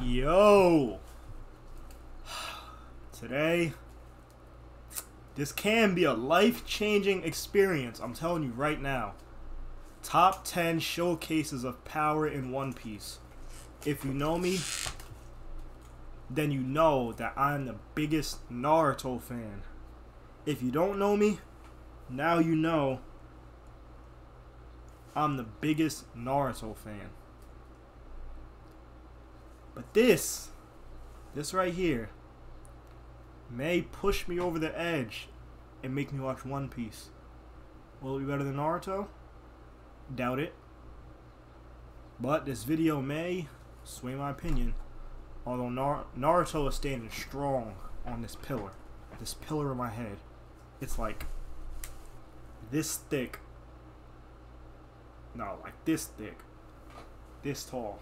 Yo, today this can be a life-changing experience. I'm telling you right now. Top 10 showcases of power in One Piece. If you know me, then you know that I'm the biggest Naruto fan. If you don't know me, now you know I'm the biggest Naruto fan. But this right here may push me over the edge and make me watch One Piece. Will it be better than Naruto? Doubt it. But this video may sway my opinion. Although Naruto is standing strong on this pillar. This pillar in my head. It's like this thick. No, like this thick. This tall.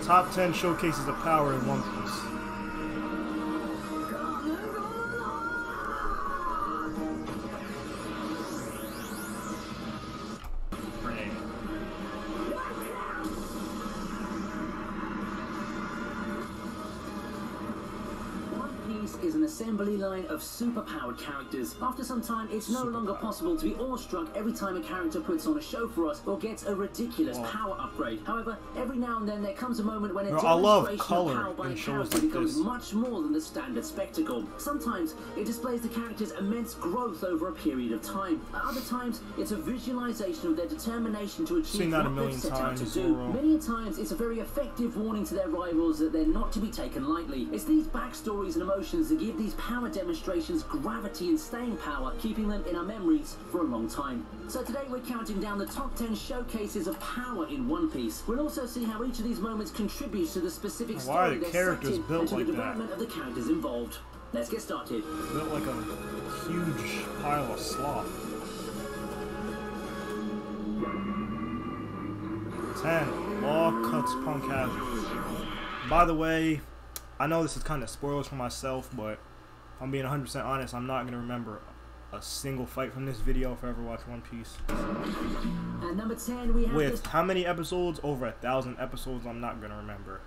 Top 10 showcases of power in One Piece. Is an assembly line of superpowered characters. After some time, it's no longer possible to be awestruck every time a character puts on a show for us or gets a ridiculous power upgrade. However, every now and then there comes a moment when a demonstration of power by a character becomes much more than the standard spectacle. Sometimes it displays the character's immense growth over a period of time. At other times, it's a visualization of their determination to achieve what they've set out to do. Many times, it's a very effective warning to their rivals that they're not to be taken lightly. It's these backstories and emotions that give these power demonstrations gravity and staying power, keeping them in our memories for a long time. So today we're counting down the top 10 showcases of power in One Piece. We'll also see how each of these moments contributes to the specific story they're set in and to the development of the characters involved. Let's get started. Built like a huge pile of slop. 10. Law cuts Punk Hazard. By the way, I know this is kind of spoilers for myself, but if I'm being 100% honest, I'm not going to remember a single fight from this video if I ever watch One Piece. At number 10, we have with how many episodes? Over 1,000 episodes, I'm not going to remember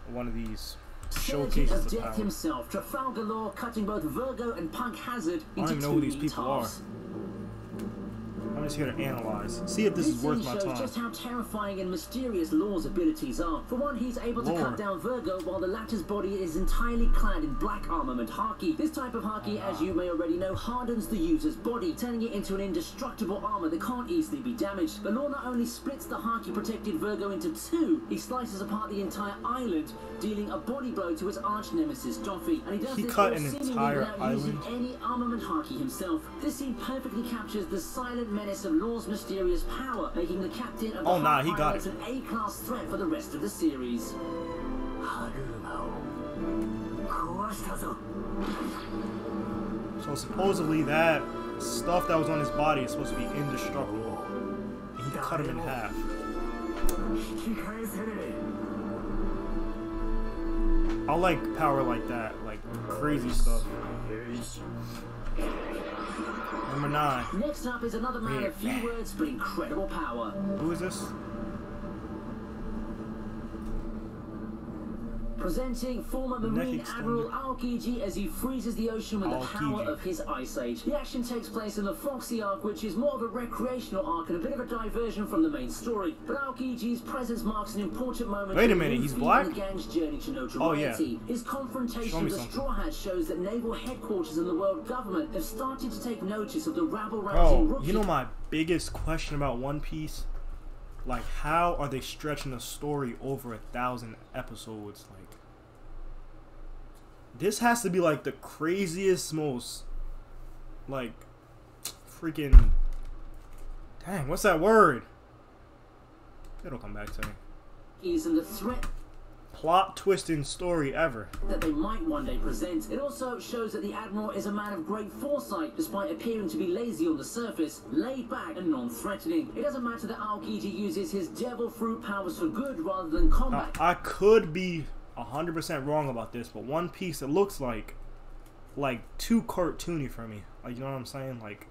one of these showcases of Death power. himself, Trafalgar Law, cutting both Virgo and Punk Hazard into I don't even know who these people are. I'm just here to analyze. See if this is worth my time. Just how terrifying and mysterious Law's abilities are. For one, he's able to cut down Virgo while the latter's body is entirely clad in black armament haki. This type of haki, as you may already know, hardens the user's body, turning it into an indestructible armor that can't easily be damaged. But Law not only splits the haki-protected Virgo into two, he slices apart the entire island, dealing a body blow to his arch-nemesis Doffy. And he does this cut an seemingly entire without island. using any armament haki himself. This scene perfectly captures the silent menace of Law's mysterious power, making the captain of the Islands an A-class threat for the rest of the series. So supposedly that stuff that was on his body is supposed to be indestructible. And he cut him in half. I like power like that, like crazy stuff. Number 9. Next up is another man of few words but incredible power. Who is this? Presenting former Marine Admiral Aokiji as he freezes the ocean with the power of his Ice Age. The action takes place in the Foxy arc, which is more of a recreational arc and a bit of a diversion from the main story. But Aokiji's presence marks an important moment. Wait a minute, he's black? The gang's journey to notoriety. His confrontation with the Straw Hats shows that naval headquarters and the world government have started to take notice of the rabble-rousing rookie. You know my biggest question about One Piece? Like, how are they stretching the story over 1,000 episodes? Like, this has to be like the craziest, most like freaking dang. What's that word? It'll come back to me. Isn't the threat plot twisting story ever that they might one day present. It also shows that the Admiral is a man of great foresight, despite appearing to be lazy on the surface, laid back and non-threatening. It doesn't matter that Aokiji uses his devil fruit powers for good rather than combat. I could be 100% wrong about this, but One Piece, it looks like too cartoony for me. Like, you know what I'm saying? Like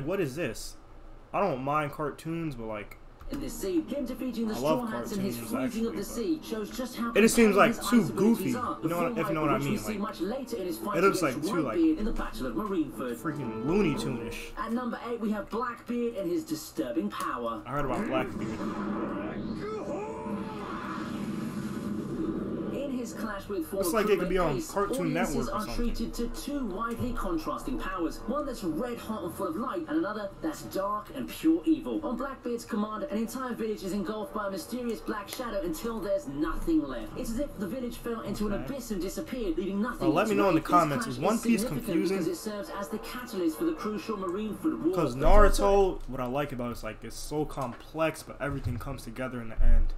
what is this? I don't mind cartoons, but like In this scene, him defeating the I Straw love Hats and his cartoons, freezing of the actually, sea shows just how it just seems like his too ice goofy. abilities are. You know what, if you know what I mean? We see Like, much later in his fight it looks like against too like Whitebeard in the Battle of Marineford. freaking Looney Tune-ish. At number 8, we have Blackbeard and his disturbing power. I heard about Blackbeard. His clash with Looks like it could be on Cartoon Network or are something. treated to two widely contrasting powers, one that's red hot and full of light, and another that's dark and pure evil. On Blackbeard's command, an entire village is engulfed by a mysterious black shadow until there's nothing left. It's as if the village fell into an abyss and disappeared, leaving nothing. Well, let me know in the comments, is One Piece significant confusing? because it serves as the catalyst for the crucial Marineford War. Because Naruto, what I like about it is like it's so complex, but everything comes together in the end.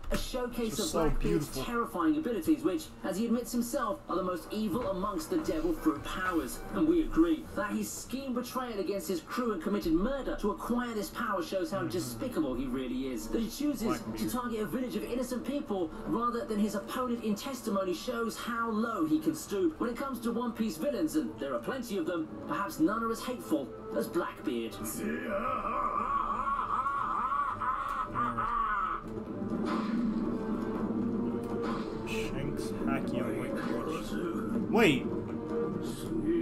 A showcase of so Blackbeard's beautiful. terrifying abilities, which, as he admits himself, are the most evil amongst the Devil Fruit powers. And we agree that his scheme betrayal against his crew and committed murder to acquire this power shows how despicable he really is. That he chooses to target a village of innocent people rather than his opponent in testimony shows how low he can stoop. When it comes to One Piece villains, and there are plenty of them, perhaps none are as hateful as Blackbeard. Shanks, Haki, and Whitebeard. Wait,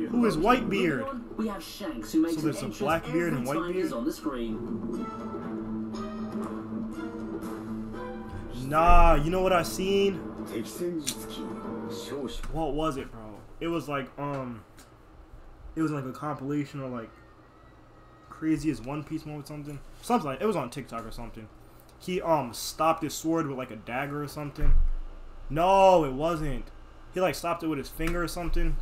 who is Whitebeard? We have Shanks, who makes So there's an a entrance Blackbeard every and time Whitebeard? he's on the screen. Nah, you know what I seen? What was it, bro? It was like a compilation of like craziest One Piece moment, something like it was on TikTok or something. He stopped his sword with like a dagger or something. No, it wasn't. He like stopped it with his finger or something.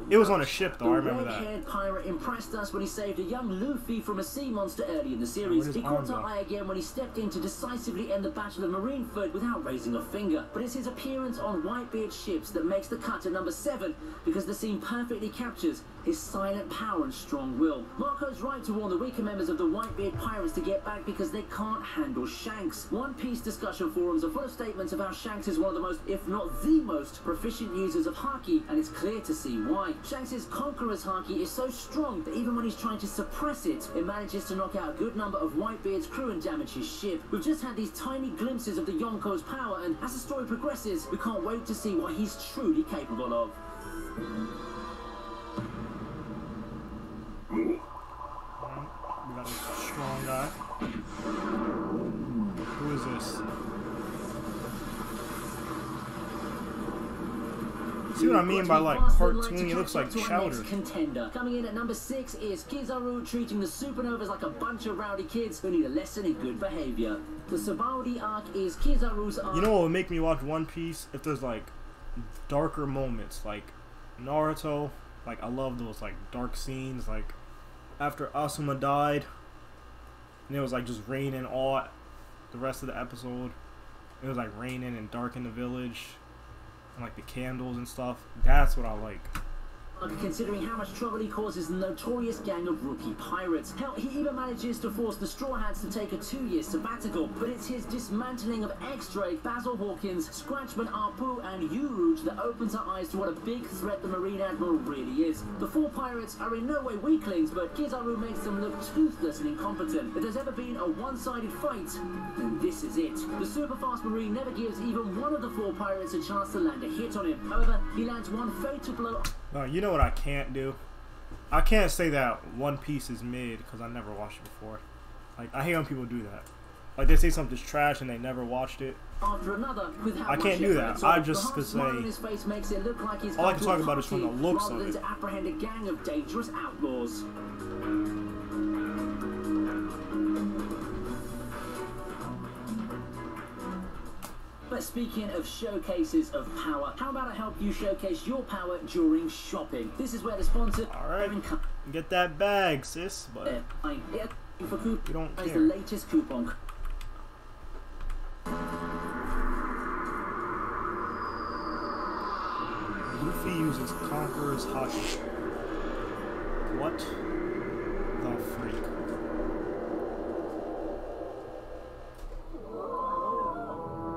It was on a ship though, I remember that. The red-haired pirate impressed us when he saved a young Luffy from a sea monster early in the series. He caught our eye again when he stepped in to decisively end the Battle of Marineford without raising a finger. But it's his appearance on Whitebeard's ships that makes the cut to number 7, because the scene perfectly captures his silent power and strong will. Marco's right to warn the weaker members of the Whitebeard pirates to get back because they can't handle Shanks. One Piece discussion forums are full of statements of how Shanks is one of the most, if not the most, proficient users of Haki, and it's clear to see why. Shanks' Conqueror's Haki is so strong that even when he's trying to suppress it, it manages to knock out a good number of Whitebeard's crew and damage his ship. We've just had these tiny glimpses of the Yonko's power, and as the story progresses, we can't wait to see what he's truly capable of. We got a strong guy. Who is this? See what I mean by like cartoon? He looks like Chowder. Contender. Coming in at number 6 is Kizaru treating the supernovas like a bunch of rowdy kids who need a lesson in good behavior. The Sabaody arc is Kizaru's arc. You know what would make me watch One Piece? If there's like darker moments, like Naruto. Like I love those like dark scenes, like after Asuma died, and it was like just raining all the rest of the episode. It was like raining and dark in the village, and like the candles and stuff. That's what I like. Considering how much trouble he causes the notorious gang of rookie pirates. Hell, he even manages to force the Straw Hats to take a 2-year sabbatical, but it's his dismantling of X-Drake, Basil Hawkins, Scratchman Apu, and U-Rouge that opens our eyes to what a big threat the Marine Admiral really is. The 4 pirates are in no way weaklings, but Kizaru makes them look toothless and incompetent. If there's ever been a one-sided fight, then this is it. The super-fast Marine never gives even one of the 4 pirates a chance to land a hit on him. However, he lands one fatal blow. You know what I can't do? I can't say that One Piece is mid because I never watched it before. Like, I hate when people do that. Like, they say something's trash and they never watched it. After another, with how I can't do that. I just could say, all I like to talk about is from the looks of it. To apprehend a gang of dangerous outlaws. But speaking of showcases of power, how about I help you showcase your power during shopping? This is where the sponsor... Alright, get that bag, sis, but we don't care. The latest coupon. Luffy uses Conqueror's Haki. What the freak?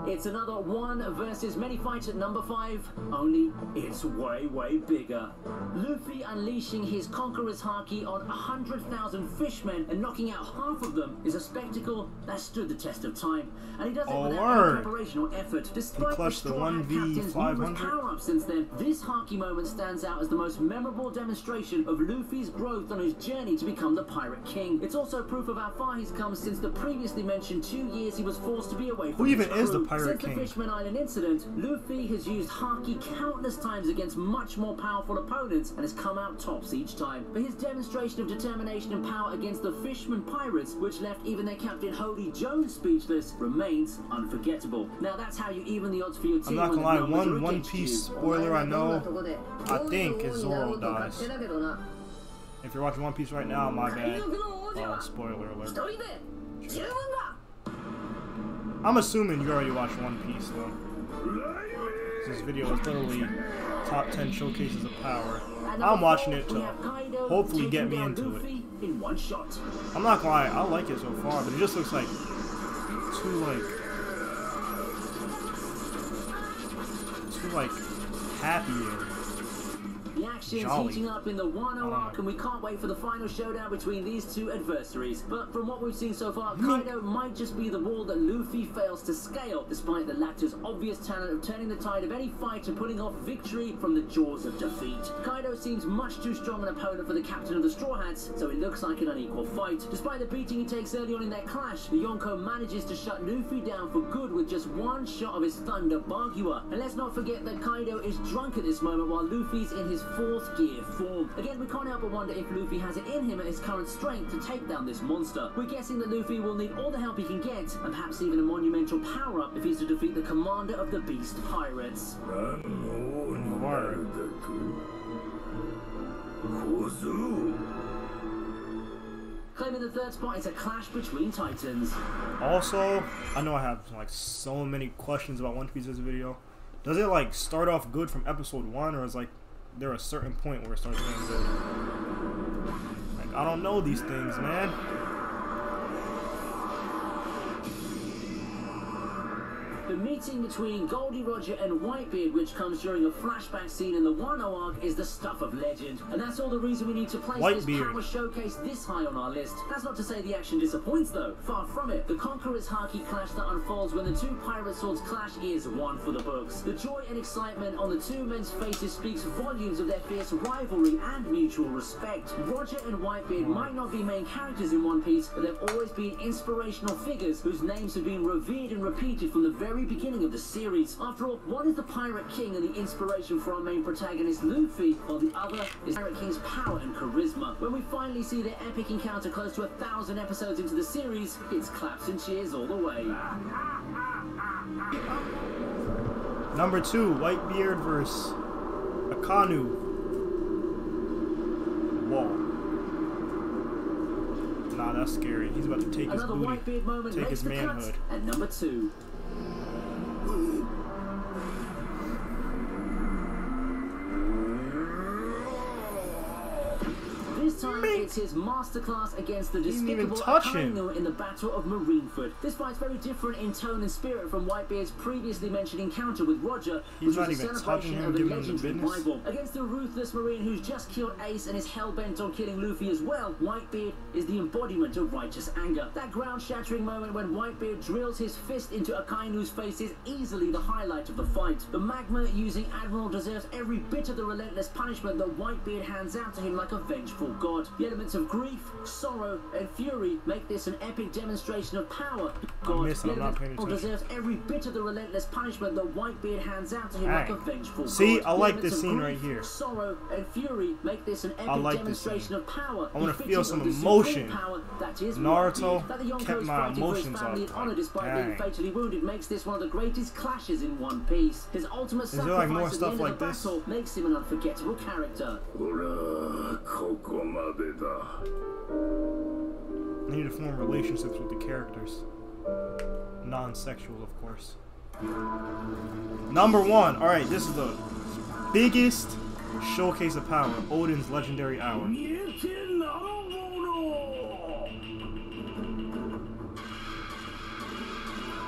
It's another one versus many fight at number 5, only it's way, way bigger. Luffy unleashing his Conqueror's Haki on 100,000 fishmen and knocking out half of them is a spectacle that stood the test of time. And he does it without any preparation or effort. Despite the Straw Hat Captain's numerous power-ups since then, this Haki moment stands out as the most memorable demonstration of Luffy's growth on his journey to become the Pirate King. It's also proof of how far he's come since the previously mentioned 2 years he was forced to be away from his crew. Who even is the Pirate King? Since the Fishman Island incident, Luffy has used Haki countless times against much more powerful opponents and has come out tops each time. But his demonstration of determination and power against the Fishman Pirates, which left even their captain Holy Jones speechless, remains unforgettable. Now that's how you even the odds for your team. I'm not gonna lie, one Piece spoiler I know, I think, is Zoro dies. If you're watching One Piece right now, my bad. Spoiler alert. I'm assuming you already watched One Piece though. This video is literally top 10 showcases of power. I'm watching it to hopefully get me into it. I'm not gonna lie, I like it so far, but it just looks like too happy and the action's heating up in the Wano arc, and we can't wait for the final showdown between these two adversaries. But from what we've seen so far, Kaido might just be the wall that Luffy fails to scale, despite the latter's obvious talent of turning the tide of any fight and putting off victory from the jaws of defeat. Kaido seems much too strong an opponent for the captain of the Straw Hats, so it looks like an unequal fight. Despite the beating he takes early on in their clash, the Yonko manages to shut Luffy down for good with just one shot of his Thunder Bagua. And let's not forget that Kaido is drunk at this moment while Luffy's in his 4th gear form. Again, we can't help but wonder if Luffy has it in him at his current strength to take down this monster. We're guessing that Luffy will need all the help he can get, and perhaps even a monumental power-up if he's to defeat the commander of the Beast Pirates. Claiming the 3rd spot is a clash between titans. Also, I know I have like so many questions about One Piece in this video. Does it like start off good from episode 1, or is like there a certain point where it starts getting good? Like, I don't know these things, man. The meeting between Goldie Roger and Whitebeard, which comes during a flashback scene in the Wano arc, is the stuff of legend. And that's all the reason we need to place this power showcase this high on our list. That's not to say the action disappoints though, far from it. The Conqueror's Haki clash that unfolds when the 2 pirate swords clash is one for the books. The joy and excitement on the 2 men's faces speaks volumes of their fierce rivalry and mutual respect. Roger and Whitebeard might not be main characters in One Piece, but they've always been inspirational figures whose names have been revered and repeated from the very beginning of the series. After all, one is the Pirate King and the inspiration for our main protagonist Luffy, while the other is Pirate King's power and charisma. When we finally see their epic encounter close to 1,000 episodes into the series, it's claps and cheers all the way. Number 2, Whitebeard vs. Akanu. Whoa. Nah, that's scary. He's about to take his booty, take his manhood. At number 2. This time it's his masterclass against the despicable Akainu in the Battle of Marineford. This fight's very different in tone and spirit from Whitebeard's previously mentioned encounter with Roger, which was a celebration of a legendary rival. Against the ruthless Marine who's just killed Ace and is hell-bent on killing Luffy as well, Whitebeard is the embodiment of righteous anger. That ground-shattering moment when Whitebeard drills his fist into Akainu's face is easily the highlight of the fight. The magma using Admiral deserves every bit of the relentless punishment that Whitebeard hands out to him like a vengeful god. The elements of grief, sorrow, and fury make this an epic demonstration of power. God deserves every bit of the relentless punishment that Whitebeard hands out to him like a vengeful god. See, I like this scene right here. Sorrow and fury make this an epic demonstration of power. I want to feel some emotion. Naruto kept my emotions up. Despite being fatally wounded, makes this one of the greatest clashes in One Piece. His ultimate sacrifice at the end of the battle makes him an unforgettable character. I need to form relationships with the characters. Non-sexual, of course. Number 1. Alright, this is the biggest showcase of power. Odin's legendary hour.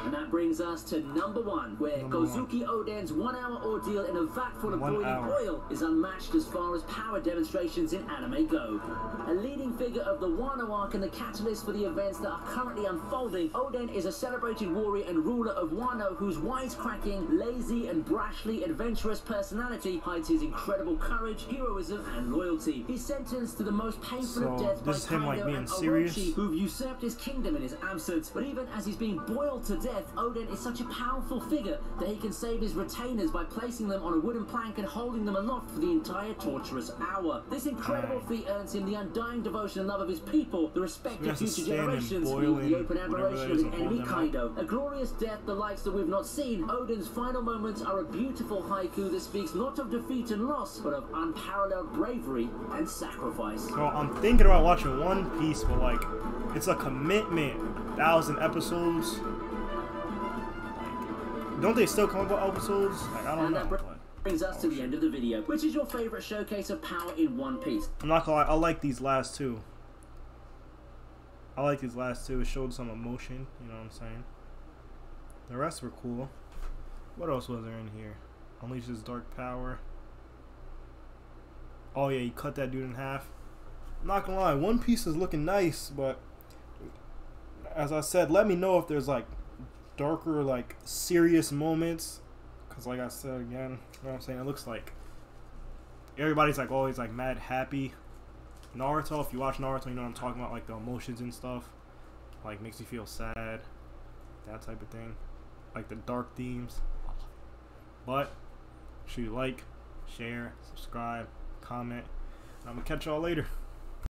And that that brings us to number 1, where Gozuki Oden's 1-hour ordeal in a vat full of boiling oil is unmatched as far as power demonstrations in anime go. A leading figure of the Wano arc and the catalyst for the events that are currently unfolding, Oden is a celebrated warrior and ruler of Wano whose wisecracking, lazy and brashly adventurous personality hides his incredible courage, heroism and loyalty. He's sentenced to the most painful of deaths by Kaido and Orochi, who've usurped his kingdom in his absence. But even as he's being boiled to death, Oden is such a powerful figure that he can save his retainers by placing them on a wooden plank and holding them aloft for the entire torturous hour. This incredible feat earns him the undying devotion and love of his people, the respect of future generations, and the open admiration of his enemy Kaido. A glorious death, the likes that we've not seen. Oden's final moments are a beautiful haiku that speaks not of defeat and loss, but of unparalleled bravery and sacrifice. So I'm thinking about watching One Piece, but like, it's a commitment. 1,000 episodes. Like, don't they still come up with episodes? Like, I don't know. Brings us to the end of the video. Which is your favorite showcase of power in One Piece? I'm not gonna lie, I like these last two. I like these last two. It showed some emotion, you know what I'm saying? The rest were cool. What else was there in here? Unleashes dark power. Oh yeah, you cut that dude in half. I'm not gonna lie, One Piece is looking nice, but as I said, let me know if there's like darker, like serious moments. Cause like I said again, you know what I'm saying? It looks like everybody's like always like mad happy. Naruto, if you watch Naruto, you know what I'm talking about, like the emotions and stuff. Like makes you feel sad, that type of thing. Like the dark themes. But make sure you like, share, subscribe, comment. And I'm gonna catch y'all later.